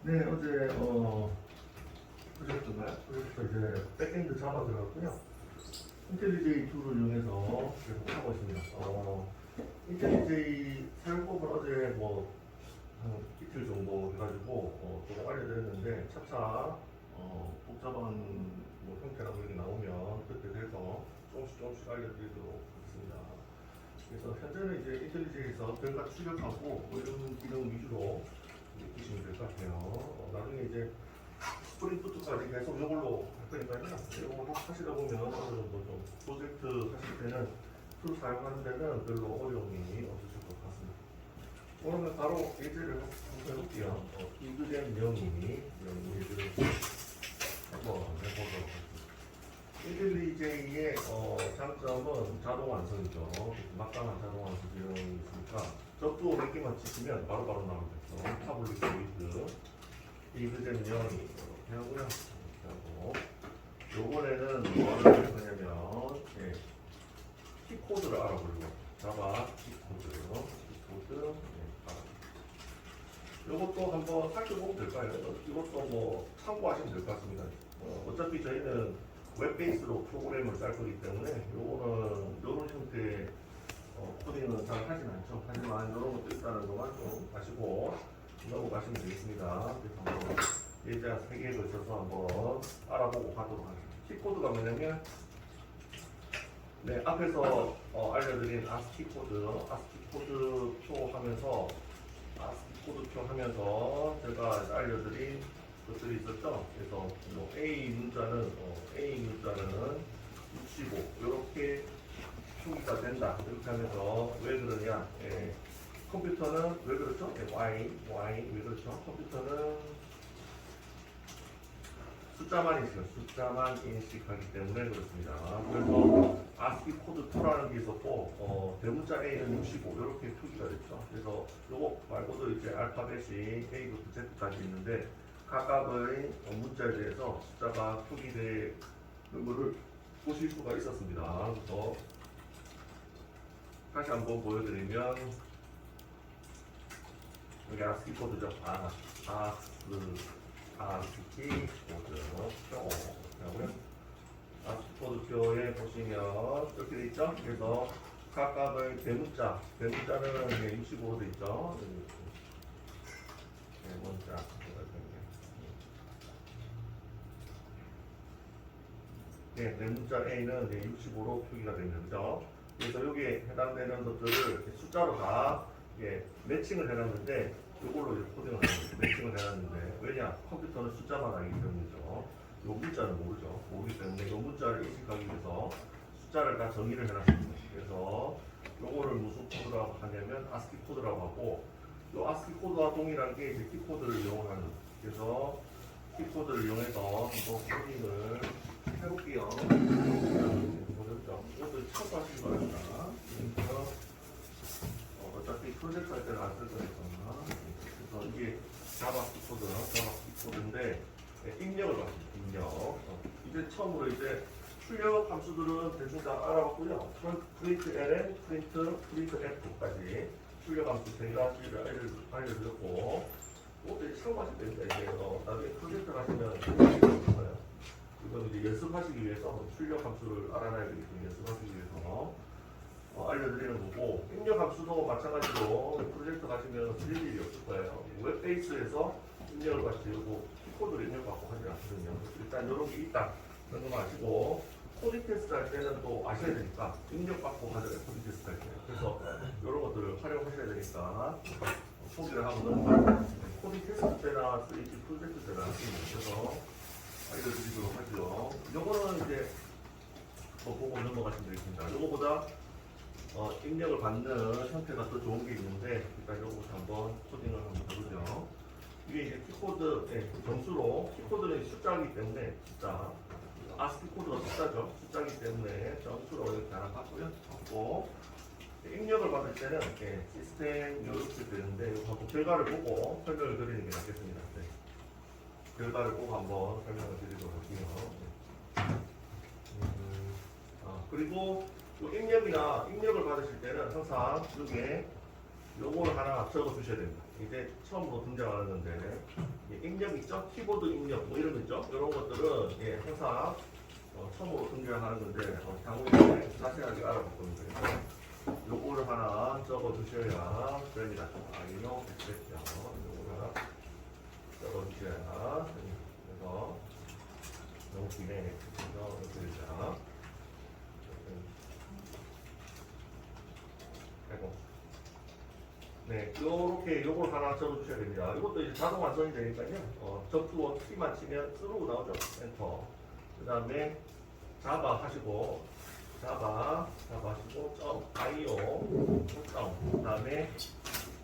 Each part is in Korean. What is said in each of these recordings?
네, 어제였나요? 어제부터 이제 백엔드 자바 들어갔고요. 인텔리제이 툴을 이용해서 계속 하고 있습니다. 인텔리제이 사용법은 어제 한 이틀 정도 해가지고 조금 알려드렸는데 차차 복잡한 형태라고 이렇게 나오면 그때 돼서 조금씩 알려드리도록 하겠습니다. 그래서 현재는 이제 인텔리제이에서 별과 출력하고 이런 기능 위주로 보시면 될 것 같아요. 나중에 이제 스프링부트까지 계속 이걸로 할 거니까요. 이거 하시다 보면 어느 정도 좀 프로젝트 하실 때는 툴 사용하는 데는 별로 어려움이 없으실 것 같습니다. 그러면 바로 예제를 한번 해볼게요. 이그된 명이 예제를 한번 해보도록 하겠습니다. 인텔리제이의 장점은 자동 완성이죠. 막강한 자동 완성 기능이 있으니까 적도 몇 개만 치시면 바로바로 나옵니다. 타블릿 위드 이그된 명이 이렇게 하고요. 하고 요번에는 뭐를 할 거냐면 키코드를 알아보려고 자바 키코드 요것도 한번 살펴보면 될까요? 이것도 참고하시면 될 것 같습니다. 어차피 저희는 웹 베이스로 프로그램을 짤 거기 때문에 요거는 이런 형태의 코딩은 잘 하진 않죠. 하지만 이런 것도 있다는 것만 좀 아시고 넘어가시면 되겠습니다. 그래서 한번 예제 3개에 걸쳐서 한번 알아보고 가도록 하겠습니다. 키코드가 뭐냐면 앞에서 알려드린 ASCII 코드 표 하면서 제가 알려드린 것들이 있었죠. 그래서 A 문자는 65 이렇게 표기가 된다. 이렇게 하면서 왜 그러냐? 컴퓨터는 왜 그렇죠? Y 왜 그렇죠? 컴퓨터는 숫자만 인식하기 때문에 그렇습니다. 그래서 ASCII 코드 2라는 게 있었고 대문자 A는 65 이렇게 표기가 됐죠. 그래서 요거 말고도 이제 알파벳이 A부터 Z까지 있는데 각각의 문자에 대해서 숫자가 표기되는 것을 보실 수가 있었습니다. 그래서 다시 한번 보여드리면 여기 ASCII 코드죠. ASCII 코드 표. ASCII 코드 표에 보시면 이렇게 돼 있죠. 그래서 각각의 대문자는 65로 돼 있죠. 대문자. 대문자 A는 65로 표기가 됩니다. 그죠? 그래서 여기에 해당되는 것들을 숫자로 다 매칭을 해놨는데 이걸로 코딩을 하는 거죠. 매칭을 해놨는데 왜냐? 컴퓨터는 숫자만 알기 때문이죠. 이 문자는 모르기 때문에 이 문자를 인식하기 위해서 숫자를 다 정의를 해놨습니다. 그래서 이거를 무슨 코드라고 하냐면 ASCII 코드라고 하고 이 ASCII 코드와 동일한 게 이제 키코드를 이용하는 거죠. 그래서 키코드를 이용해서 한번 코딩을 해볼게요. 이것도 참고하시기 바랍니다. 그래서 어차피 프로젝트 할 때는 안 쓸 거니까. 그래서 이게 자바 키코드인데 입력을 받습니다. 입력. 이제 처음으로 이제 출력 함수들은 대충 다 알아봤고요. 프린트 ln, 프린트 f까지 출력 함수 3가지를 알려드렸고, 이것도 이제 참고하시면 됩니다. 이제 나중에 프로젝트 하시면 있어요. 이건 이제 연습하시기 위해서 출력 함수를 알아놔야 되기 때문에 연습하시기 위해서 알려드리는 거고, 입력 함수도 마찬가지로 프로젝트 가시면 쓸 일이 없을 거예요. 웹 베이스에서 입력을 받으시고 키코드를 입력받고 하지 않거든요. 일단 이런 게 있다. 그런 거 아시고 코딩 테스트 할 때는 또 아셔야 되니까 입력받고 하잖아요. 코딩 테스트 할 때. 그래서 이런 것들을 활용하셔야 되니까 소개를 하고 넘어가요. 코딩 테스트 때나 3D 프로젝트 때나 그래서 알려드리도록 하죠. 요거는 이제 보고 넘어가시면 되겠습니다. 요거보다 입력을 받는 형태가 더 좋은 게 있는데 일단 요거부터 한번 코딩을 한번 해보죠. 이게 이제 키코드 점수로 키코드는 숫자이기 때문에 ASCII 코드가 숫자기 때문에 점수로 이렇게 하나 받고 입력을 받을 때는 시스템 이렇게 되는데 이거 하고 결과를 보고 설명을 드리는 게 낫겠습니다. 결과를 꼭 한번 설명을 드리도록 할게요. 그리고 입력을 받으실 때는 항상 여기에 요거를 하나 적어 주셔야 됩니다. 이제 처음으로 등장하는 건데 입력 있죠? 키보드 입력 뭐 이런 거 있죠? 이런 것들은 예, 항상 처음으로 등장하는 건데 당연히 자세하게 알아볼 겁니다. 그래서 요거를 하나 적어 두셔야 됩니다. 이용 됐죠? 요거를 하나 적어 두셔야 그래서 너무 기네. 그래서 이렇게 되자. 아이고. 네, 요렇게 요걸 하나 적어주셔야 됩니다. 이것도 이제 자동 완성이 되니까요. 접두어 T만 치면 스루고 나오죠. 엔터. 그 다음에 자바 하시고, 자바 하시고, IO, 그 다음에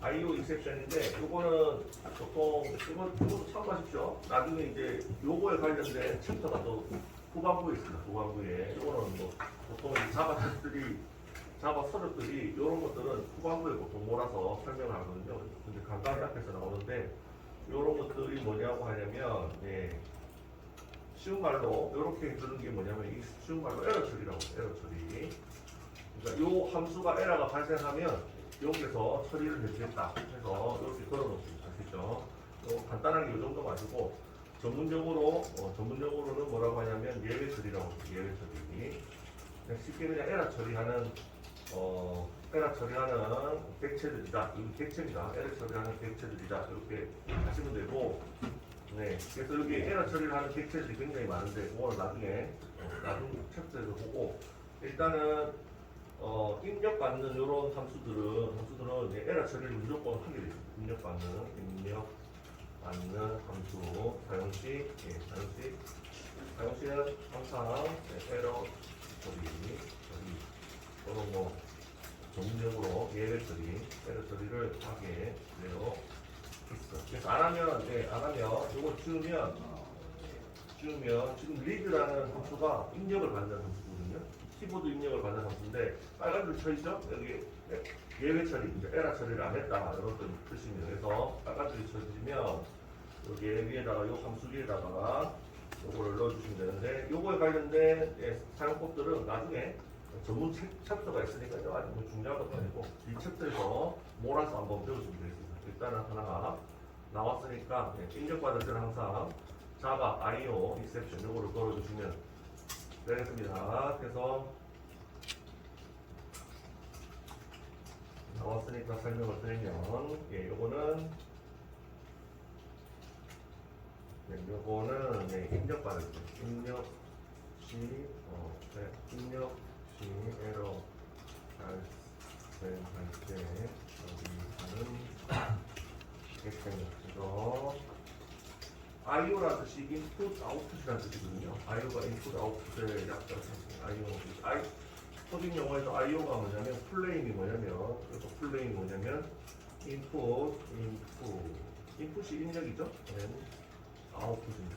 IO 익셉션인데, 요거는 보통, 이것도 참고하십시오. 나중에 이제 요거에 관련된 챕터가 또 후반부에 있습니다. 후반부에. 요거는 뭐, 보통 자바 탭들이 자바 서류들이 이런 것들은 후반부에 보통 몰아서 설명을 하거든요. 근데 간단히 앞에서 나오는데 이런 것들이 뭐냐고 하냐면 쉬운 말로 이렇게 해주는 게 뭐냐면 이 쉬운 말로 에러 처리라고 해요. 에러 처리. 그러니까 이 함수가 에러가 발생하면 여기서 처리를 해주겠다. 해서 이렇게 걸어놓습니다. 아시죠? 간단하게 이 정도 가지고 전문적으로는 뭐라고 하냐면 예외 처리라고 해요. 예외 처리. 쉽게 그냥 에러 처리하는 에러 처리하는 객체들이다. 이 객체입니다. 에러 처리하는 객체들이다. 이렇게 하시면 되고, 네. 그래서 여기 에러 처리를 하는 객체들이 굉장히 많은데, 그걸 나중에 챕터에서 보고, 일단은 입력받는 이런 함수들은 이제 에러 처리를 무조건 하게 되죠. 입력받는 함수 사용시는 항상 에러 처리. 또는 뭐 전문적으로 예외 처리, 에러 처리를 하게 되어 있어. 그래서 안 하면 이거 지우면 지금 리드라는 함수가 입력을 받는 함수거든요. 키보드 입력을 받는 함수인데 빨간 줄 쳐 있죠? 여기 예외 처리, 에러 처리를 안 했다 이런 뜻입니다. 그래서 빨간 줄이 쳐지면 여기 위에다가 이 함수 위에다가 요거를 넣어주시면 되는데 요거에 관련된 사용법들은 나중에 전문 챕터가 있으니까요. 아직 뭐 중요한 것도 아니고 이 챕터에서 몰아서 한번 배워주면 되겠습니다. 일단은 하나가 나왔으니까 입력받을 때는 항상 자바 IO exception 요거를 걸어주시면 되겠습니다. 그래서 나왔으니까 설명을 드리면 요거는 입력받을 때 입력 시 에러 발생할 때 여기 하는 그래서 IO라는 뜻이 인풋 아웃풋이라는 뜻이거든요. IO가 인풋 아웃풋의 약자로 코딩 용어에서 IO가 뭐냐면 플레임이 뭐냐면 인풋이 입력이죠. 아웃풋입니다.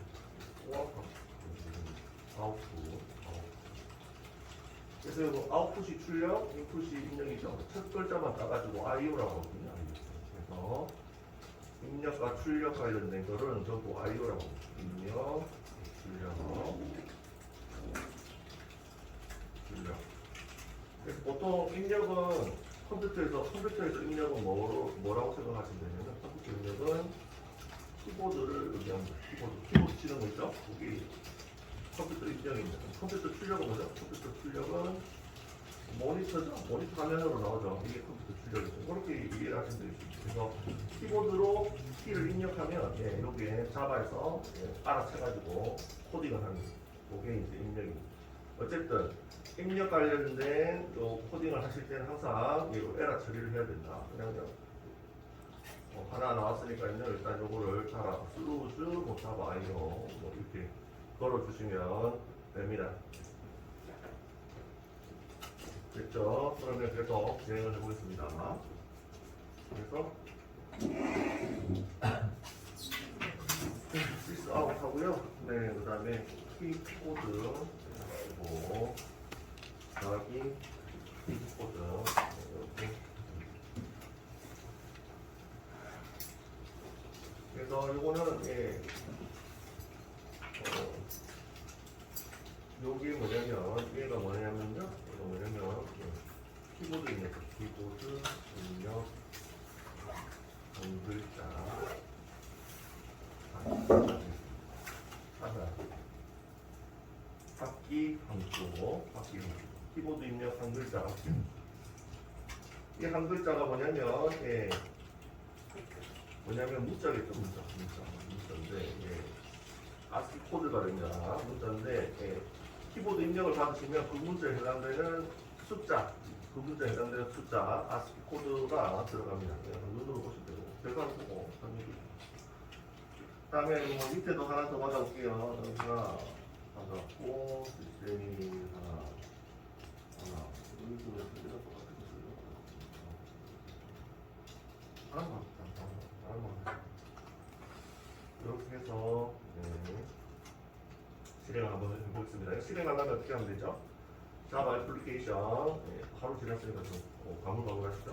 아웃풋. 그래서 이거 아웃풋이 출력, 인풋이 입력이죠. 첫 글자만 따가지고 IO라고 하거든요. 그래서 입력과 출력 관련된 거는 전부 IO라고 합니다. 입력, 출력. 그래서 보통 입력은 컴퓨터에서 입력은 뭐라고 생각하시면 되냐면 컴퓨터 입력은 키보드를 의미합니다. 키보드 치는 거 있죠? 거기 컴퓨터 입력입니다. 컴퓨터 출력은 뭐죠? 컴퓨터 출력은 모니터죠? 모니터 화면으로 나오죠. 이게 컴퓨터 출력이죠. 그렇게 이해를 하시면 되겠습니다. 그래서 키보드로 키를 입력하면 여기에 자바에서 알아채가지고 코딩을 합니다. 그게 이제 입력입니다. 어쨌든 입력 관련된 요 코딩을 하실 때는 항상 에러 처리를 해야 된다. 그냥 하나 나왔으니까요. 일단 요거를 따라 슬루즈 뭐 자바 IO 뭐 이렇게 걸어주시면 됩니다. 됐죠? 그러면 계속 진행을 해보겠습니다. 그래서 시스 아웃 하고요. 네, 그 다음에 키코드 그리고 더하기 키코드 이렇게. 그래서 요거는 여기 뭐냐면 얘가 뭐냐면요. 이거 뭐냐면 키보드 입력 한글자 하나 바퀴 함수 키보드 입력 한글자. 이 한글자가 뭐냐면 문자겠죠. 문자인데 ASCII 코드가 됩니다. 문자인데 키보드 입력을 받으시면 그 문자에 해당되는 숫자, 그 문자에 해당되는 숫자 ASCII 코드가 들어갑니다. 눈으로 보시면 되고 결과를 보고 그다음에 뭐 밑에도 하나 더 받아볼게요. 여기가 받았고 시스템이 하나 이렇게 해서 실행을 한번 해보겠습니다. 실행하려면 어떻게 하면 되죠? 자바 애플리케이션 하루 지났으니까 좀 가물가물하시죠?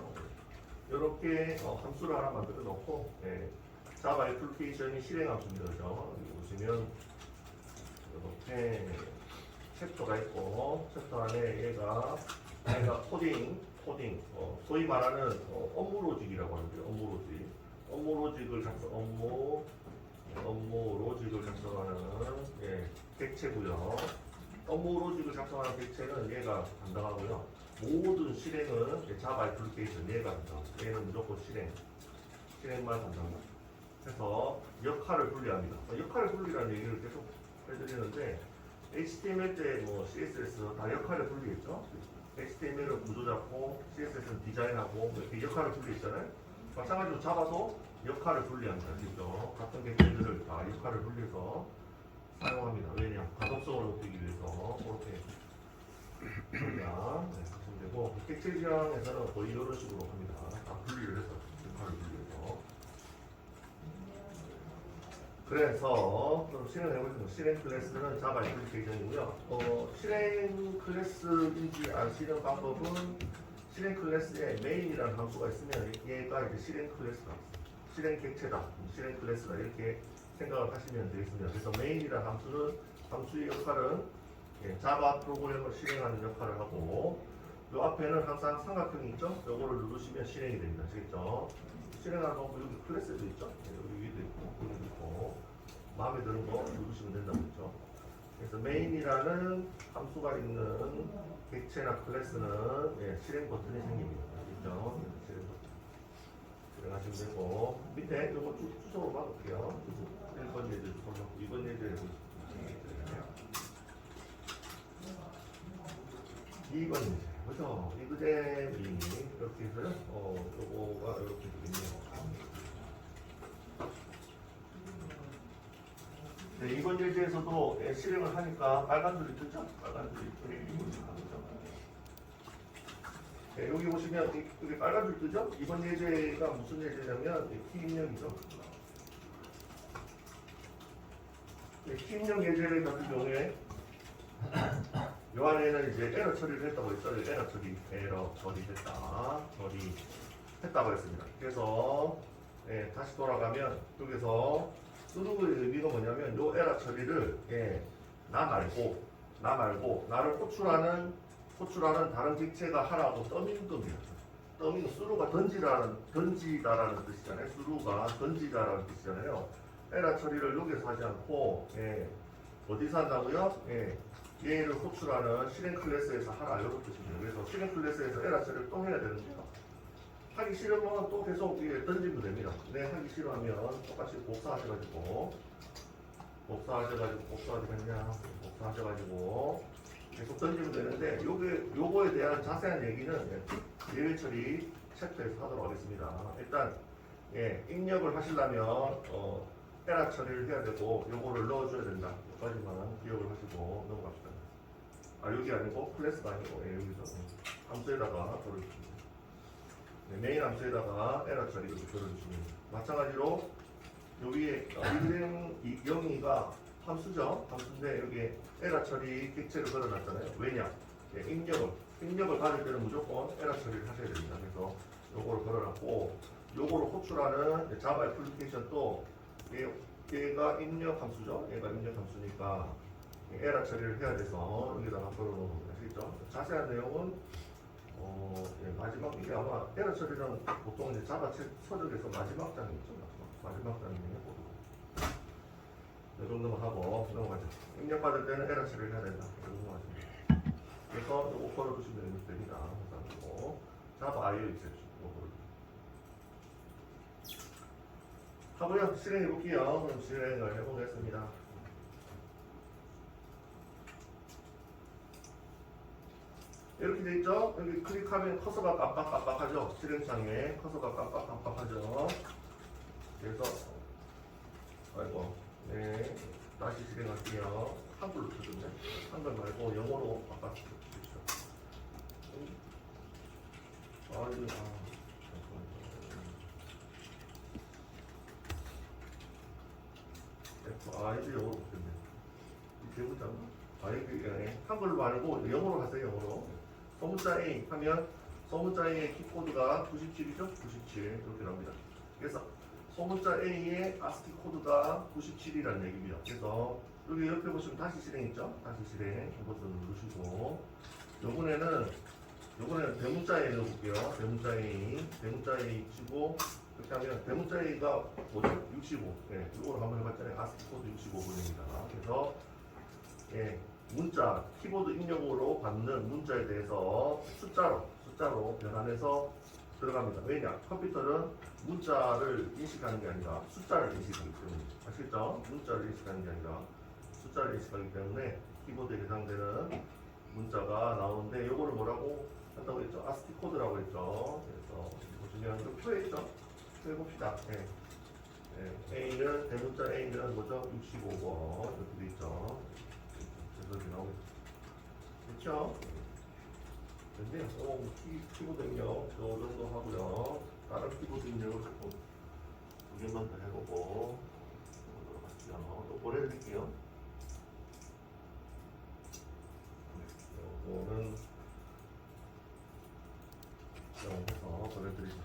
이렇게 함수를 하나 만들어 놓고 자바 애플리케이션이 실행 함수입니다. 여기 보시면 이렇게 챕터가 있고 챕터 안에 얘가 코딩 소위 말하는 업무 로직이라고 하는데요. 업무 로직을 작성하는 객체고요. 업무 로직을 작성하는 객체는 얘가 담당하고요. 모든 실행은 자바 애플리케이션 얘가 담당합니다. 얘는 무조건 실행만 담당합니다. 그래서 역할을 분리합니다. 역할을 분리라는 얘기를 계속 해드리는데 HTML 때 뭐 CSS 다 역할을 분리했죠. HTML은 구조 잡고 CSS는 디자인하고 이렇게 역할을 분리했잖아요. 마찬가지로 자바도 역할을 분리합니다. 그렇죠? 같은 객체들을 다 역할을 분리해서 사용합니다. 왜냐? 가독성을 높이기 위해서 그렇게 하시면 되고 객체 지향에서는 거의 이런 식으로 합니다. 다 분리를 해서 역할을 분리해서 그래서 그럼 실행해보겠습니다. 실행 클래스는 자바 애플리케이션이고요. 실행 클래스인지 아시는 방법은 실행 클래스에 메인이라는 함수가 있으면 얘가 이제 실행 클래스가 실행 객체다, 실행 클래스다 이렇게 생각을 하시면 되겠습니다. 그래서 메인이라는 함수는 함수의 역할은 자바 프로그램을 실행하는 역할을 하고 이 앞에는 항상 삼각형이 있죠. 이거를 누르시면 실행이 됩니다. 아시겠죠? 실행하는 방법 여기 클래스도 있죠. 여기 위에도 있고 여기도 있고 마음에 드는 거 누르시면 된다고 했죠. 그래서 메인이라는 함수가 있는 객체나 클래스는 실행 버튼이 생깁니다. 아시죠? 실행 버튼 실행하시면 되고 밑에 이거 주소로 받을게요. 1번 예제 주소 받고 2번 예제 2번 예제 그죠? 이그잼이 이렇게 해서요. 요거가 이렇게 되겠네요. 네, 이번 예제에서도 실행을 하니까 빨간 줄이 뜨죠? 빨간 줄이 뜨죠? 네, 여기 보시면 여기 빨간 줄 뜨죠? 이번 예제가 무슨 예제냐면 키 입력이죠. 네, 키 입력 예제 같은 경우에 요 안에는 이제 에러 처리를 했다고 했죠. 에러 처리했다고 했습니다. 그래서 다시 돌아가면 여기서 수루의 의미가 뭐냐면 요 에러 처리를 나 말고 나를 호출하는 다른 객체가 하라고 떠미는 겁니다. 떠미는 수루가 던지다라는 뜻이잖아요. 수루가 던지다라는 뜻이잖아요. 에러 처리를 여기서 하지 않고 어디서 한다고요? 얘를 호출하는 실행 클래스에서 하라 이런 뜻입니다. 그래서 실행 클래스에서 에러 처리를 또 해야 되는데요. 하기 싫으면 또 계속 던지면 됩니다. 하기 싫어하면 똑같이 복사하셔가지고 계속 던지면 되는데 요거에 대한 자세한 얘기는 예외 처리 챕터에서 하도록 하겠습니다. 일단 입력을 하시려면 에러 처리를 해야 되고 요거를 넣어줘야 된다. 여기까지만 기억을 하시고 넘어갑시다. 여기 아니고 클래스가 아니고 여기서 함수에다가 걸어주시면 메인 함수에다가 에러 처리를 걸어주시면 마찬가지로 여기에 영이가 함수죠. 함수인데 여기에 에러 처리 객체를 걸어놨잖아요. 왜냐? 입력을 받을 때는 무조건 에러 처리를 하셔야 됩니다. 그래서 요거를 걸어놨고 요거를 호출하는 자바 애플리케이션 또 얘가 입력 함수죠. 얘가 입력 함수니까 에러 처리를 해야 돼서 여기다가 걸어놓은 겁니다. 아시겠죠? 자세한 내용은 마지막 이게 아마 에러 처리는 보통 이제 자바 서적에서 마지막 장이 있죠. 마지막 장이 해보도록. 이 정도만 하고 넘어가죠. 입력받을 때는 에러 처리를 해야 된다. 이 정도만 하시면 돼요. 그래서 이거 걸어두시면 됩니다. 그리고 자바 IO exception 하고요. 실행해 볼게요. 그럼 실행을 해보겠습니다. 이렇게 돼 있죠? 여기 클릭하면 커서가 깜빡깜빡하죠? 실행창에 커서가 깜빡깜빡하죠? 그래서 아이고 네 다시 실행할게요. 한글로 쓰던데 한글 말고 영어로 바꿔주십시오. 이제 영어로 바뀌었네. 이 대문자가 이게 한글로 말고 영어로 하세요. 영어로. 소문자 A 하면 소문자 A의 키코드가 97이죠? 97 이렇게 나옵니다. 그래서 소문자 A의 ASCII 코드가 97이라는 얘기입니다. 그래서 여기 옆에 보시면 다시 실행 있죠? 다시 실행 버튼 누르시고 요번에는 대문자 A 넣어볼게요. 대문자 A 치고 이렇게 하면 대문자 A가 뭐죠? 65. 네, 이걸 한번 해봤잖아요. ASCII 코드 65번입니다. 그래서 예, 문자, 키보드 입력으로 받는 문자에 대해서 숫자로 변환해서 들어갑니다. 왜냐? 컴퓨터는 문자를 인식하는 게 아니라 숫자를 인식하기 때문에. 아시겠죠? 문자를 인식하는 게 아니라 숫자를 인식하기 때문에 키보드에 해당되는 문자가 나오는데 이거를 뭐라고 한다고 했죠? ASCII 코드라고 했죠. 그래서 보시면 이거 표했죠? 표해봅시다. 네. 네. A는 대문자 A는 뭐죠? 65번 이렇게 돼 있죠. 이렇게 나오겠죠. 그렇죠? 근데 키보드 입력 저 정도 하고요. 다른 키보드 입력을 조금 두 개만 더 해보고 보도록 하시죠. 또 보내드릴게요. 이거는 해서 보내드리죠.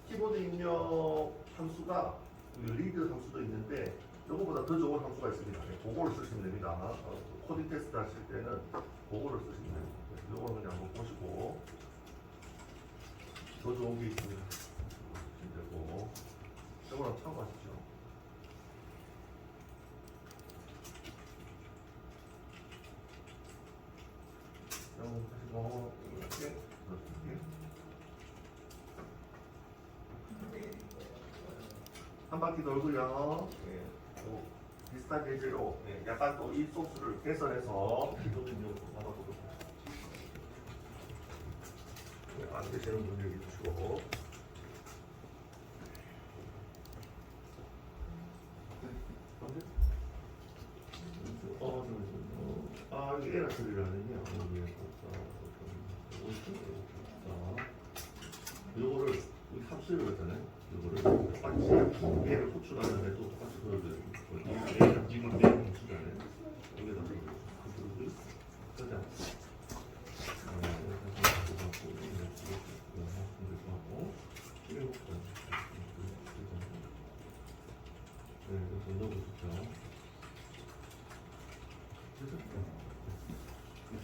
키보드 입력 함수가 리드 함수도 있는데 요거보다 더 좋은 함수가 있습니다. 그거를 쓰시면 됩니다. 코딩 테스트 하실 때는 그거를 쓰시면 됩니다. 요거는 그냥 한번 보시고 더 좋은 게 있습니다. 되고 요거랑 참고하십시오. 하시고 이렇게 한 바퀴 돌고요. 예, 또 비슷한 예제로 약간 또 이 소스를 개선해서 기존적으로 받아보도록 하겠습니다. 안 되시는 분들 얘기해 주시고. 이게 에러 처리를 하느냐. 요거를 합수를 했잖아요. 요거를 똑같이 얘를 호출하는 애도 똑같이 얘를 지금 얘를 호출하는 여기다 그리고 그냥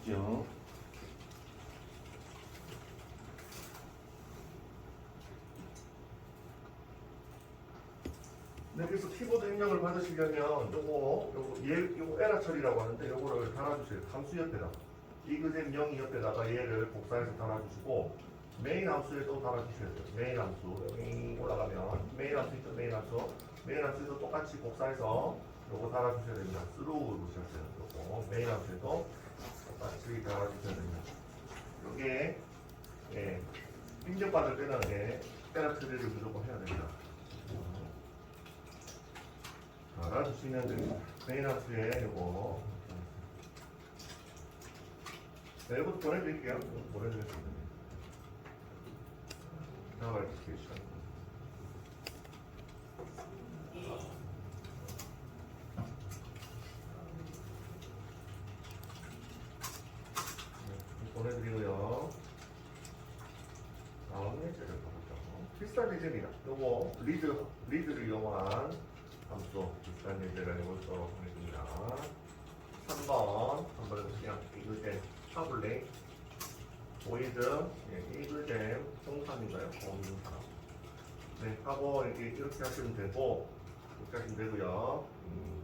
있죠. 네, 그래서 키보드 입력을 받으시려면 요거 에러 처리라고 하는데 요거를 달아주세요. 함수 옆에다 이그잼 0이 옆에다가 얘를 복사해서 달아주시고 메인 함수에도 달아주셔야 돼요. 메인 함수 여기 올라가면 메인 함수 있죠. 메인 함수에도 똑같이 복사해서 요거 달아주셔야 됩니다. 스로우 누르셔야 돼요. 요거 메인 함수에도 똑같이 달아주셔야 됩니다. 요게 입력받을 때는 에러 처리를 무조건 해야 됩니다. 알아주시면 됩니다. 메인 함수에 요거 네, 이것도 보내드릴게요. 보내드리겠습니다. 자바 애플리케이션 보내드리고요. 다음 예제를 보죠. 비슷한 예제입니다. 요거 리드를 이용한 함수 비슷한 예제를 해보도록 하겠습니다. 3번은 그냥 이거 이제 타블렛 보이드 이글잼 홍삼인가요? 홍삼. 네, 하고 이렇게 하시면 되고 이렇게 하시면 되고요.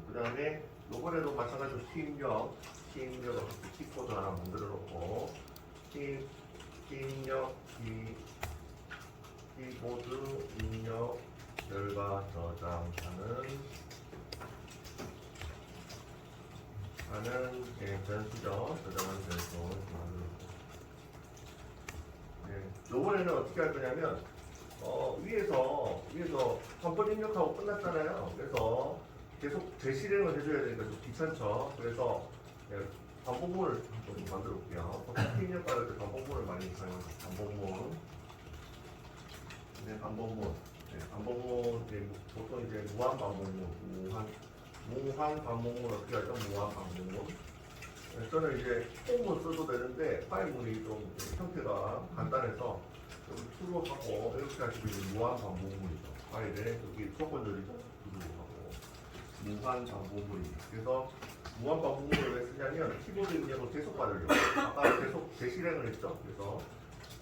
그 다음에 요번에도 마찬가지로 키입력을 키코드 하나 만들어 놓고 키입력 키보드 입력 결과 저장하는 변수죠. 저장하는 변수 요번에는 어떻게 할 거냐면 위에서 한 번 입력하고 끝났잖아요. 그래서 계속 재실행을 해줘야 되니까 좀 귀찮죠. 그래서 반복문을 좀 만들어 볼게요. 보통 입력 받을 때 반복문을 많이 사용해요. 반복문. 반복문 보통 이제 무한 반복문, 무한 반복문 어떻게 하죠? 무한 반복문. 저는 이제 폼문 써도 되는데 파일문이 좀 형태가 간단해서 여기 투로 하고 이렇게 하시면 이제 무한 반복문이죠. 파일에 여기 조건들이죠. 투로 하고 무한 반복문입니다. 그래서 무한 반복문을 왜 쓰냐면 키보드 입력을 계속 받으려고. 아까 계속 재실행을 했죠. 그래서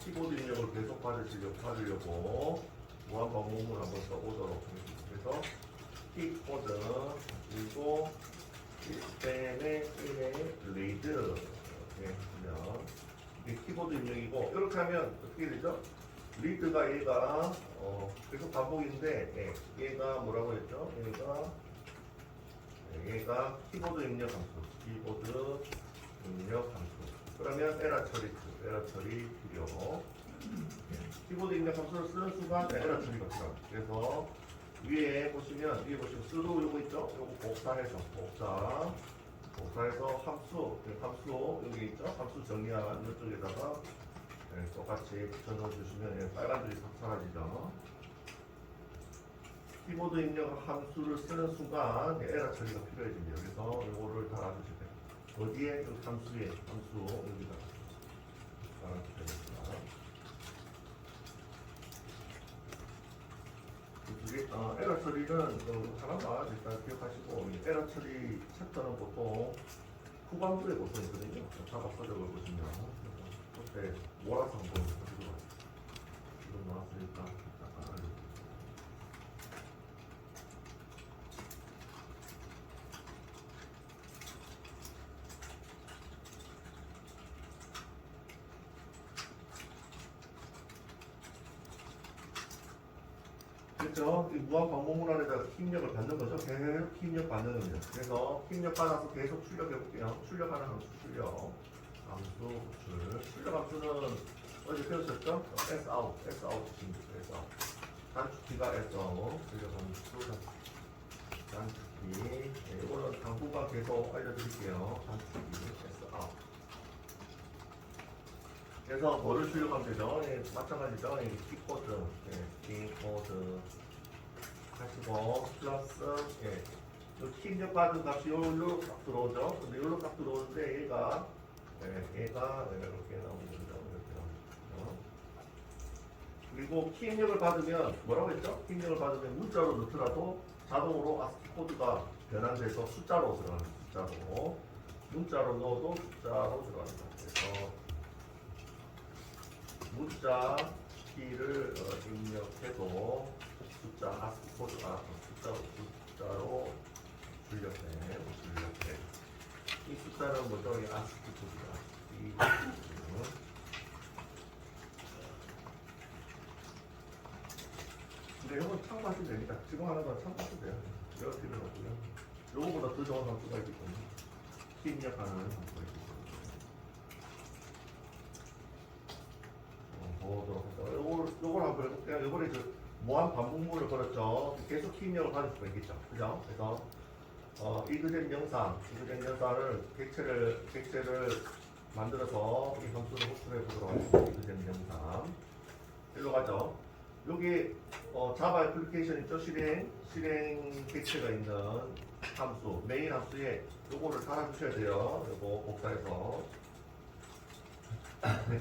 키보드 입력을 계속 받으려고 무한 반복문을 한번 써보도록 하겠습니다. 그래서 키보드 그리고 시스템의 리드 이렇게 하면 이게 키보드 입력이고 이렇게 하면 어떻게 되죠? 리드가 얘가 계속 반복인데 얘가 뭐라고 했죠? 얘가 키보드 입력 함수 키보드 입력 함수 그러면 에러 처리 필요 키보드 입력 함수를 쓰는 순간 에러 처리가 필요합니다. 그래서 위에 보시면 수도 요거 있죠? 요거 복사해서 함수 여기 있죠? 함수 정의한 이쪽에다가 똑같이 붙여넣어 주시면 빨간 줄이 싹 사라지죠. 키보드 입력 함수를 쓰는 순간 에러 처리가 필요해집니다. 그래서 요거를 달아주시면 돼요. 어디에? 여기 함수 여기다 달아주셔야 에러 처리는 하나만 일단 기억하시고 에러 처리 챕터는 보통 후반부에 보통 있거든요. 자바 서적을 보시면 그때 몰아서 한번 보시도록 하겠습니다. 지금 나왔으니까 잠깐 알려드릴게요. 그렇죠? 이 무한 반복문 안에다가 키입력을 받는 거죠. 계속 키입력 받는 겁니다. 그래서 키입력 받아서 계속 출력해 볼게요. 출력하는 함수 출력 함수는 어제 배우셨죠? sout 단축키가 sout 출력 함수 단축키 이거는 당분간 계속 알려드릴게요. 단축키 sout 그래서 뭐를 출력하면 되죠? 마찬가지죠. 키코드 하시고 플러스 키 입력 받은 값이 요로 딱 들어오죠. 근데 요로 딱 들어오는데 얘가 이렇게 나옵니다. 그리고 키 입력을 받으면 뭐라고 했죠? 키 입력을 받으면 문자로 넣더라도 자동으로 ASCII 코드가 변환돼서 숫자로 들어갑니다. 숫자로 문자로 넣어도 숫자로 들어갑니다. 그래서 문자 키를 입력해도 숫자 ASCII 코드가 숫자로 출력돼. 이 숫자는 뭐죠? 이 ASCII 코드가 근데 이건 참고하시면 됩니다. 지금 하는 건 참고하시면 돼요. 외울 필요는 없고요. 요거보다 더 좋은 함수가 있기 때문에 키 입력하는 함수가 있기 때문에 보도록 해서 요걸 한번 해볼게요. 요번에 무한 반복문을 걸었죠. 계속 키 입력을 받을 수가 있겠죠. 그죠? 그래서 이그젠 영상을 객체를 만들어서 이 함수를 호출해 보도록 하겠습니다. 이그젠 영상 일로 가죠. 여기 자바 애플리케이션 있죠? 실행 객체가 있는 함수 메인 함수에 요거를 달아주셔야 돼요. 요거 복사해서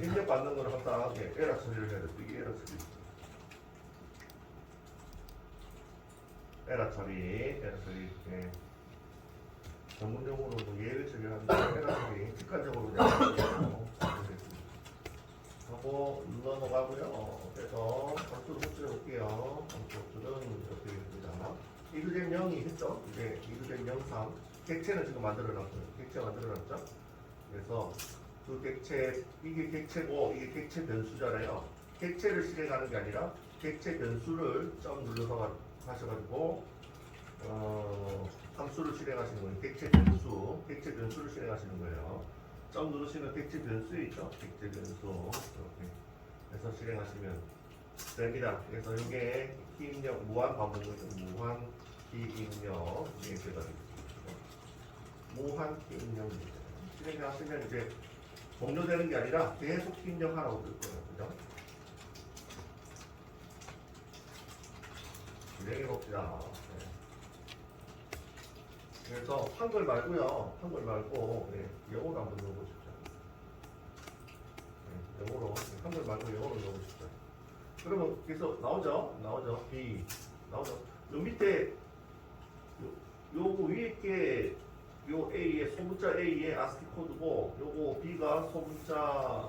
입력 받는 거를 항상 에러 처리를 해야 돼요. 이게 에러 처리 전문용어로 예외 처리를 하는데 에러 처리 직관적으로 그냥 하고 넘어가고요. 그래서 함수를 호출해 볼게요. 함수 호출은 이렇게 됩니다. 이그젠 0이 했죠? 이제 이그젠 0, 3. 객체는 지금 만들어놨어요. 객체 만들어놨죠? 그래서 그 객체, 이게 객체고 이게 객체 변수잖아요. 객체를 실행하는 게 아니라 객체 변수를 점 눌러서 하셔가지고 함수를 실행하시는 거예요. 객체 변수를 실행하시는 거예요. 점 누르시면 객체 변수 있죠? 객체 변수 이렇게 해서 실행하시면 됩니다. 그래서 이게 키입력 무한 반복이죠. 무한 키입력 예제가 되겠습니다. 무한 키입력입니다. 실행하시면 이제 종료되는 게 아니라 계속 키입력하라고 뜰 거예요. 그죠? 진행해 봅시다. 네. 그래서 한글 말고요. 한글 말고 영어로 한번 넣어보십시오. 영어로 한글 말고 영어로 넣어보십시오. 그러면 계속 나오죠. B 나오죠. 요 밑에 요거 위에 게 요 A의 소문자 A의 아스키 코드고 요거 B가 소문자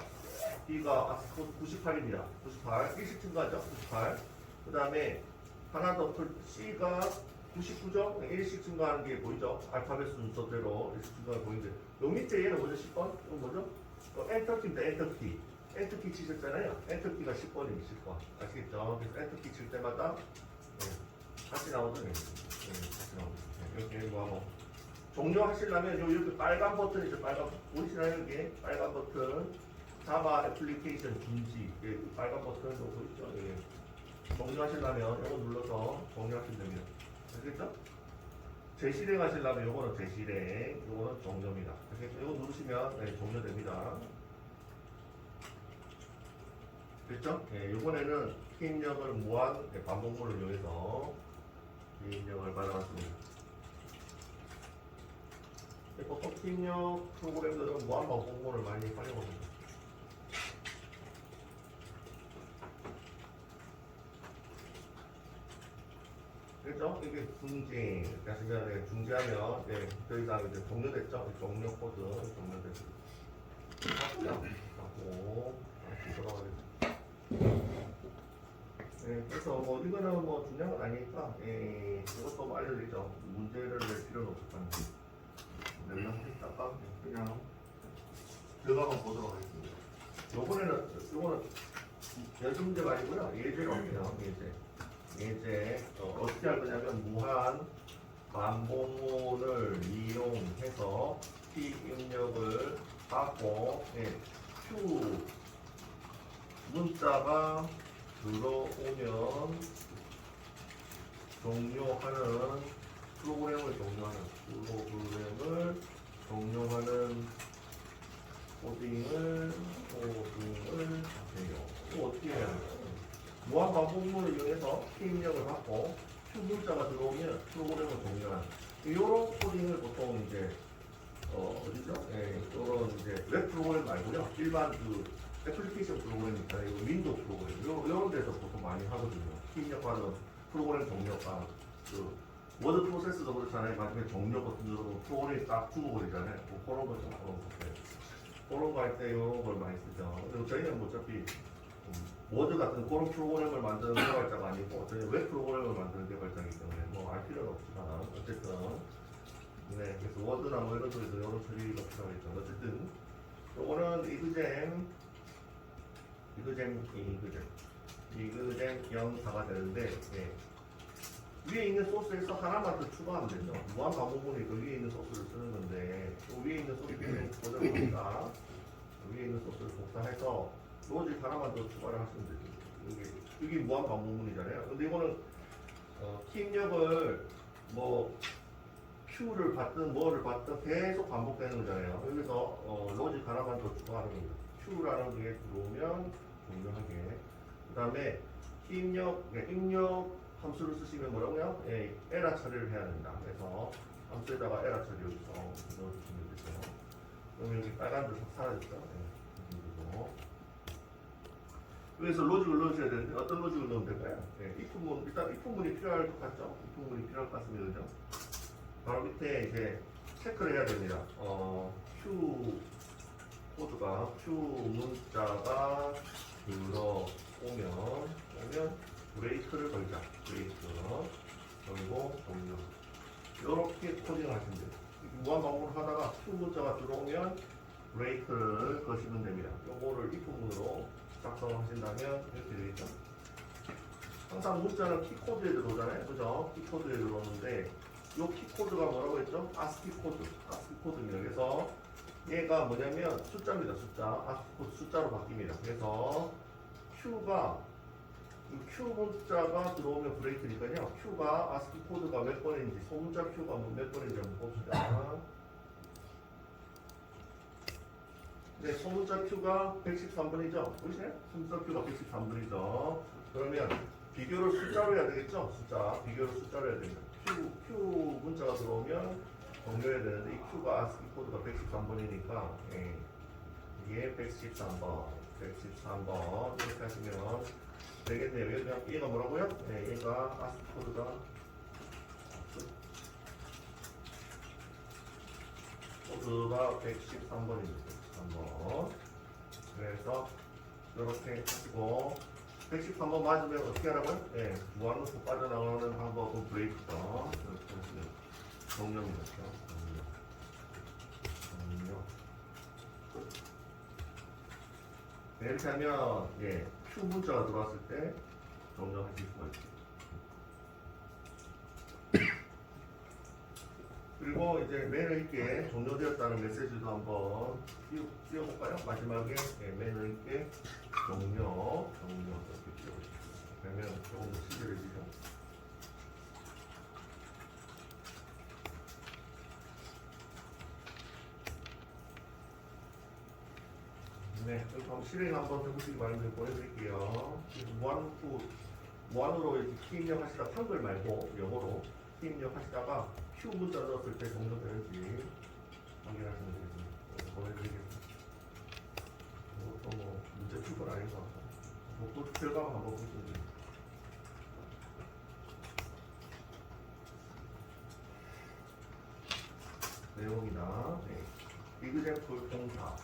B가 아스키 코드 98입니다. 98 일식 증가하죠. 98. 그 다음에 하나 더 C가 99죠? 일식 증가하는 게 보이죠? 알파벳 순서대로 일식 증가가 보이는데 요 밑에 얘는 뭐죠? 10번? 이거 뭐죠? 엔터키입니다. 엔터키. 엔터키 치셨잖아요. 엔터키가 10번입니다. 10번. 아시겠죠? 그래서 엔터키 칠 때마다 다시 나오더니 다시 나오더니 이렇게 뭐 종료하시려면 요 이렇게 빨간 버튼이죠. 빨간 보이시나요? 여기 빨간 버튼 자바 애플리케이션 중지 빨간 버튼 보이죠? 종료하시려면 이거 눌러서 종료하시면 됩니다. 아시겠죠? 재실행 하시려면 요거는 재실행, 요거는 종료입니다. 아시겠죠? 이거 누르시면 종료됩니다. 됐죠? 이번에는 키입력을 무한 반복문을 이용해서 키입력을 발행했습니다. 보통 키입력 프로그램들은 무한 반복문을 많이 활용합니다. 그렇죠? 이게 중지, 하시면 중지하면 더 이상 이제 종료됐죠? 종료 코드 종료됐죠. 하고 돌아가겠습니다. 그래서 뭐 이거는 뭐 중요한 건 아니니까 이것도 뭐 알려드리죠. 문제를 낼 필요는 없을 것 같아요. 내려보겠다가 그냥 들어가만 보도록 하겠습니다. 요거는 연습 문제가 아니고요. 예제로 할게요. 예제 어떻게 할 거냐면 무한 반복문을 이용해서 P 입력을 하고 Q 문자가 들어오면 종료하는 프로그램을 종료하는 코딩을 하세요. 이거 어떻게 해야 돼요? 무한 반복문을 이용해서 P 입력을 받고 Q 문자가 들어오면 프로그램을 종료하는 이런 코딩을 보통 이제 어디죠? 이런 이제 웹 프로그램 말고요. 일반 그 애플리케이션 프로그램 있잖아요. 윈도우 프로그램 이런 데서 보통 많이 하거든요. P 입력하는 프로그램 종료가 그 워드 프로세스도 그렇잖아요. 마지막에 종료 버튼 누르고 프로그램이 딱 죽어버리잖아요. 뭐 그런 거 좀 알아보세요. 그런 거 할 때 이런 걸 많이 쓰죠. 그리고 저희는 어차피 워드 같은 그런 프로그램을 만드는 개발자가 아니고 저희는 웹 프로그램을 만드는 개발자이기 때문에 뭐 알 필요는 없지만 어쨌든 그래서 워드나 뭐 이런 쪽에서 이런 처리가 필요하겠죠. 어쨌든 요거는 이그잼 0, 4가 되는데 위에 있는 소스에서 하나만 더 추가하면 되죠. 무한 반복문이 그 위에 있는 소스를 쓰는 건데 그 위에 있는 소스를 보내보니까 위에 있는 소스를 복사해서 로직 하나만 더 추가를 하시면 되죠. 이게 무한 반복문이잖아요. 근데 이거는 키 입력을 뭐 Q를 받든 뭐를 받든 계속 반복되는 거잖아요. 여기서 로직 하나만 더 추가하는 겁니다. Q라는 게 들어오면 종료하게. 그 다음에 키 입력 함수를 쓰시면 뭐라고요? 에러 처리를 해야 됩니다. 그래서 함수에다가 에러 처리 여기서 넣어주시면 되죠. 그럼 여기 빨간불 사라졌죠? 그리고 여기서 로직을 넣으셔야 되는데 어떤 로직을 넣으면 될까요? 일단 if문이 필요할 것 같죠? if문이 필요할 것 같습니다. 그죠? 바로 밑에 이제 체크를 해야 됩니다. Q 코드가 Q 문자가 들어오면 브레이크를 걸자. 브레이크 걸고 종료. 이렇게 코딩을 하시면 돼요. 무한 반복을 하다가 Q 문자가 들어오면 브레이크를 거시면 됩니다. 요거를 if문으로 작성하신다면 이렇게 되겠죠. 항상 문자는 키코드에 들어오잖아요. 그죠? 키코드에 들어오는데 이 키코드가 뭐라고 했죠? ASCII 코드. ASCII 코드입니다. 그래서 얘가 뭐냐면 숫자입니다. 숫자. ASCII 코드 숫자로 바뀝니다. 그래서 Q가 이 Q 문자가 들어오면 브레이크니까요. Q가 ASCII 코드가 몇 번인지, 소문자 Q가 몇 번인지 한번 봅시다. 네, 소문자 Q가 113번이죠. 보이시나요? 소문자 Q가 113번이죠. 그러면 비교를 숫자로 해야 되겠죠? 숫자. 비교를 숫자로 해야 됩니다. Q 문자가 들어오면 종료해야 되는데 이 Q가 ASCII 코드가 113번이니까 이게 113번. 113번 이렇게 하시면 되겠네요. 얘가 뭐라고요? 네, 얘가 ASCII 코드가 코드가 113번입니다. 113번. 그래서 이렇게 하시고 113번 맞으면 어떻게 하라고요? 네, 무한으로 빠져나가는 방법은 브레이크죠. 이렇게 하시면 종료입니다. 종료. 네, 이렇게 하면 Q 문자가 들어왔을 때 종료하실 수가 있습니다. 그리고 이제 매너 있게 종료되었다는 메시지도 한번 띄워볼까요? 마지막에 매너 있게 종료 이렇게 띄워주시죠. 그러면 조금 더 친절해지죠. 네, 그럼 실행 한번 해보시기 바랍니다. 보내드릴게요. 무한으로 이렇게 키 입력하시다가 한글 말고 영어로 키 입력하시다가 Q 문자 넣었을 때 종료되는지 확인하시면 되겠습니다. 보내드리겠습니다. 이것도 뭐 문제 풀 건 아닌 것 같고 그 결과만 한번 보시면 됩니다. 내용이다. 네. 이그젠플 공사.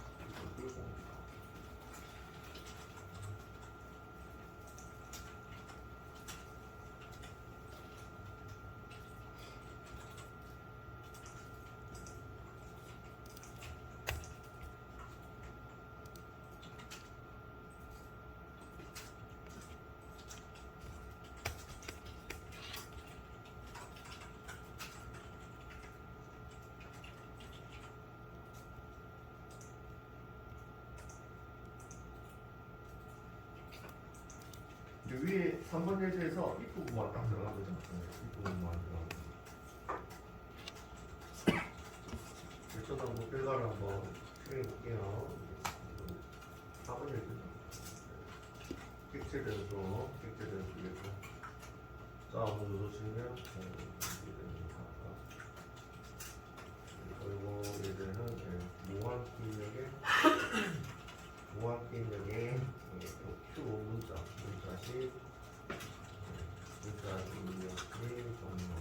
위에 3번 예제에서 if 부분만 딱 들어간 거죠. if 부분만 들어간 거죠. 저도 한번 결과를 한번 실행해 볼게요. 4번 예제죠. 객체 변수, 객체. 자, 한번 누르시면 그리고 예제는 무한 입력에 Q 문자식 입력이 종료.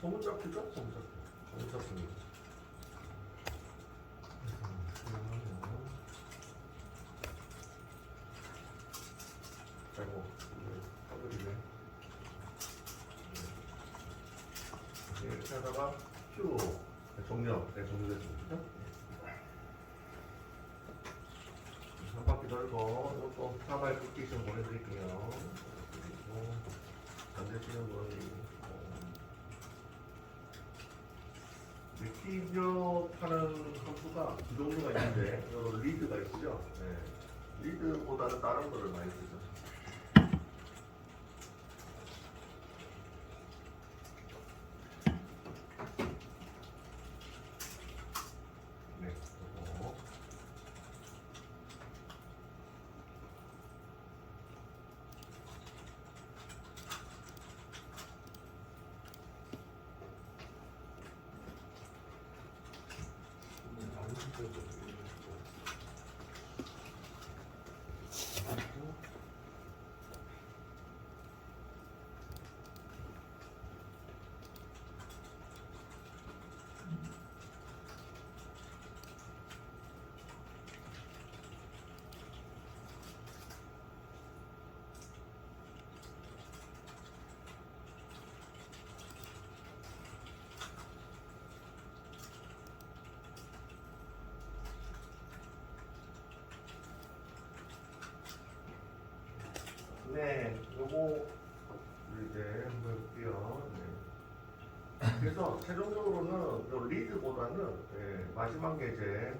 소문자 Q죠? 소문자 Q입니다. 아이고, 화들이네. 이렇게 하다가 Q 종료됐습니다. 한 바퀴 돌고 이것도 사발 애플리케이션 보내드릴게요. 그리고 만드시는 분이 키 입력하는 함수가 두 종류가 있는데 여러 리드가 있죠. 리드보다는 다른 거를 많이 쓰죠. 그래서 최종적으로는 요 리드보다는 마지막 예제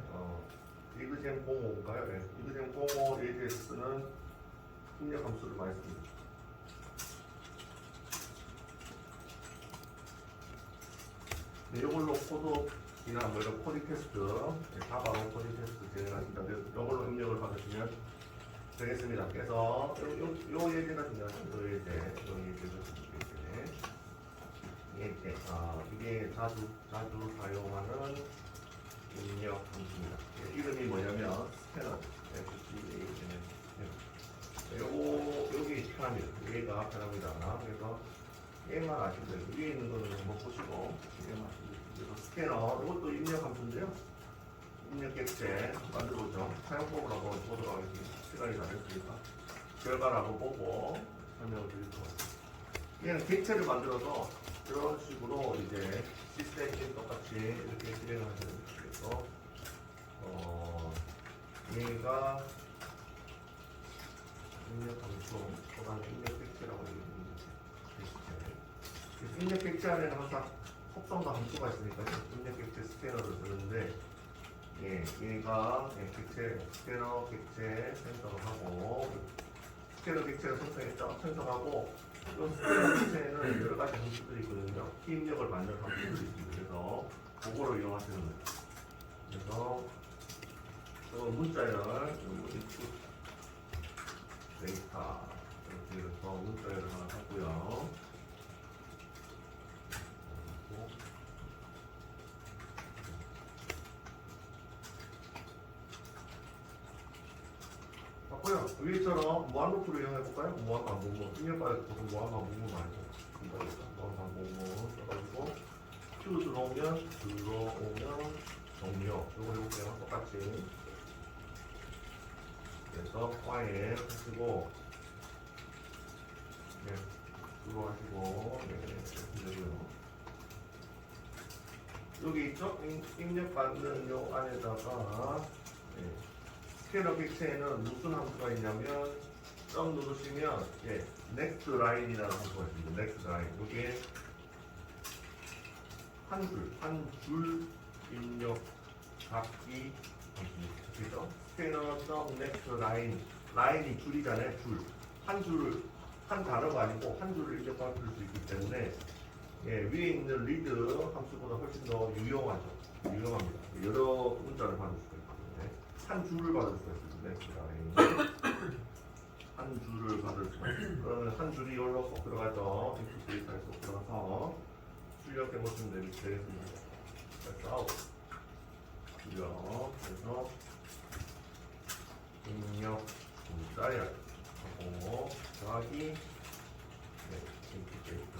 이그젠 05인가요? 이그젠 05 ADS는 입력 함수를 많이 씁니다. 이걸로 코드이나 뭐 이런 코딩 테스트, 자바로 코딩 테스트 진행하십니다. 이걸로 입력을 받으시면 되겠습니다. 그래서 요 예제가 중요하죠. 요 예제. 이게 자주 사용하는 입력 함수입니다. 이름이 뭐냐면 스캐너. 여기 편합니다. 얘가 편합니다. 그래서 얘만 아시면 돼요. 위에 있는 거는 한번 보시고 얘만 아시면 돼요. 그래서 스캐너, 이것도 입력 함수인데요. 입력 객체 만들어보죠. 사용법을 한번 보도록 하겠습니다. 시간이 다 됐으니까 결과를 한번 보고 설명을 드릴 것 같습니다. 얘는 객체를 만들어서 이런 식으로 이제 시스템이 똑같이 이렇게 진행을 하시는 거예요. 그래서 얘가 입력 함수, 또는 입력 객체라고 얘기합니다. 입력 객체 안에는 항상 속성과 함수가 있으니까요. 입력 객체 스캐너를 쓰는데, 얘가 객체, 스캐너 객체 생성을 하고, 스캐너 객체를 생성했죠. 생성하고, 이 스캐너 객체에는 여러 가지 함수들이 있거든요. 키 입력을 만드는 함수들이 있습니다. 그래서 그거를 이용하시는 거예요. 그래서 문자열, 인풋 데이터 이렇게 해서 문자열을 하나 샀고요. 위에처럼 무한루프를 이용해볼까요? 무한반복문. 입력과에 보통 무한반복문 많이 써요. 무한반복문 써가지고 q 들어오면 종료. 이거 해볼게요. 똑같이. 그래서 파일 하시고 들어가시고 여기 있죠? 입력받는 요 안에다가 스캐너 객체에는 무슨 함수가 있냐면 점 누르시면 next line이라는 함수가 있습니다. next line. 이게 한 줄 입력 받기 함수입니다. 그죠? 스캐너 점 next line. 라인이 줄이잖아요. 줄. 한 단어가 아니고 한 줄을 입력 받을 수 있기 때문에 위에 있는 리드 함수보다 훨씬 더 유용하죠. 유용합니다. 여러 문자를 받을 수가 있기 때문에 한 줄을 받을 수가 있습니다. 한 줄을 받을 수가 있습니다. 그러면 한 줄이 여기로 쏙 들어가죠. 인풋 데이터에 쏙 들어가서 출력해 보시면 되겠습니다. 그래서 출력, 그래서 입력 문자열 하고 더하기 인풋 데이터.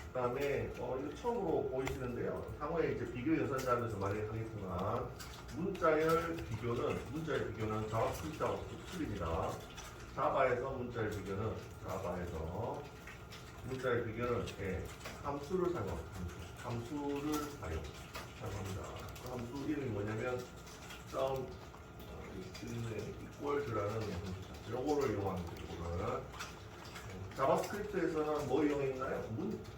그 다음에 이거 처음으로 보이시는데요. 향후에 이제 비교 연산자면서 말하겠지만 문자열 비교는 자바스크립트하고 틀립니다. 자바에서 문자열 비교는 함수를 사용합니다. 함수를 사용합니다. 그 함수 이름이 뭐냐면 equals라는 함수죠. 요거를 이용합니다. 요거를. 자바스크립트에서는 뭐 이용했나요?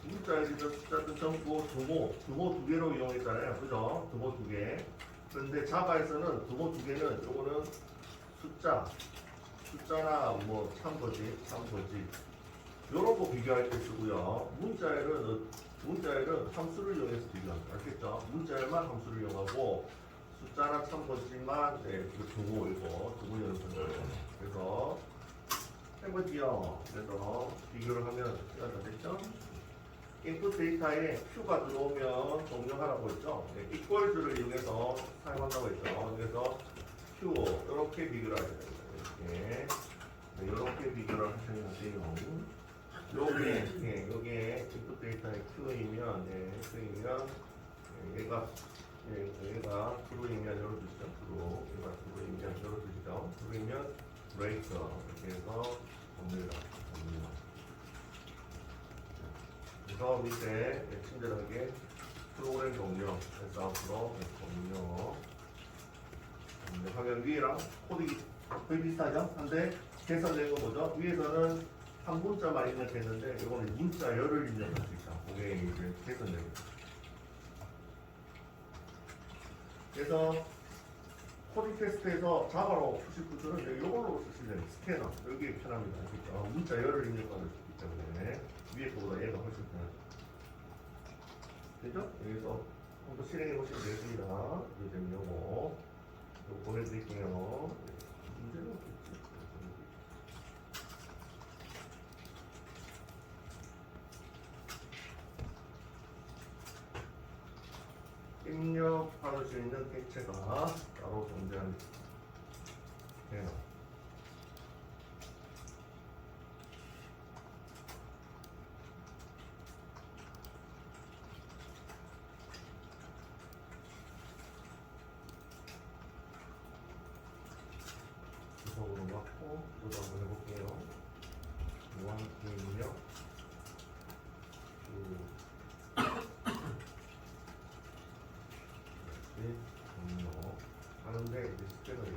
문자열이든 숫자든 전부 두모 두 개로 이용했잖아요. 그죠? 두모 두 개. 그런데 자바에서는 두모 두 개는 요거는 숫자나 뭐 참거짓 요런 거 비교할 때 쓰고요. 문자열은 함수를 이용해서 비교합니다. 알겠죠? 문자열만 함수를 이용하고 숫자나 참거짓만 두모 연습을 그래서 해보지요. 그래서 비교를 하면 시간 다 됐죠? 인풋 데이터에 Q가 들어오면 종료하라고 했죠? equals를 이용해서 사용한다고 했죠? 그래서 Q 이렇게 비교를 하셔야 됩니다. 이렇게 비교를 하셔야 돼요. 여기에 인풋 데이터에 Q이면 얘가 트루이면 열어주시죠. 얘가 트루이면 열어주시죠. 트루이면 브레이크 이렇게 해서 정리합니다. 그래서 밑에 친절하게 프로그램 종료 해서 앞으로 종료 화면 위에랑 코딩이 거의 비슷하죠? 근데 계산된 거 뭐죠? 위에서는 한 문자만 입력했는데 이거는 문자 열을 입력할 수 있다. 그게 이제 계산된 거. 그래서 코딩 테스트에서 자바로 푸실 분들은 이걸로 쓰시면 스캐너 여기 편합니다. 그렇죠? 문자 열을 입력받을 수 있기 때문에 위에 거보다 얘가 훨씬 편하죠. 되죠? 여기서 한번 실행해 보시면 되겠습니다. 이제 요거 보내드릴게요. 문제는 없겠지. 입력받을 수 있는 객체가 따로 존재합니다. 네. 구석으로 맞고 저도 한번 해볼게요. 무한기 입력 종료 하는데 이제 스캐너이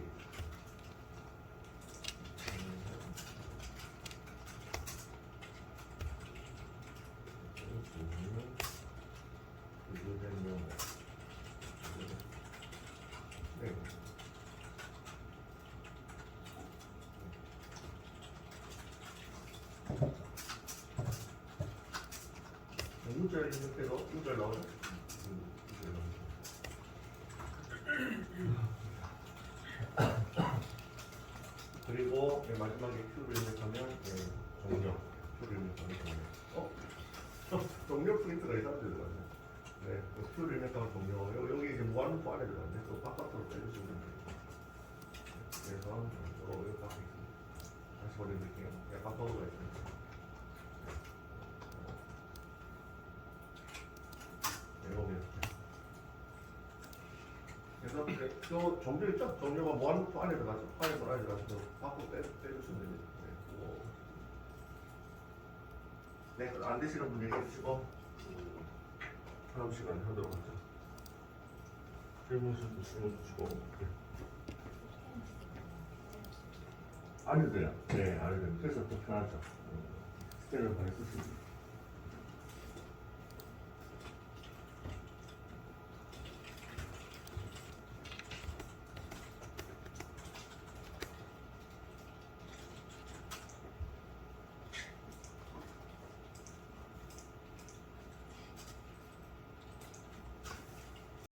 네. 문자를 입력해서 문자를 나오죠? 그리고 마지막에 Q를 입력하면 종료. Q를 입력하면 종료. 종료 프린트가 이상하게 들어갔네. 네, Q를 입력하면 종료. 여기 이제 무한루프 안에 들어갔네. 또 바깥으로 빼주시면 돼요. 그래서 여기 밖에 있습니다. 다시 보내드릴게요. 약간 버그가 있습니다. 그래서 또 종료 있죠? 종료가 무한루프 안에 들어가죠. 파일을 안에 들어가서 밖으로 빼주시면 됩니다. 네, 안 되시는 분 얘기해 주시고 다음 시간에 하도록 하죠. 질문 주시고 안 해도 돼요. 네, 안 해도 돼요. 그래서 더 편하죠. 스캔을 많이 쓰시고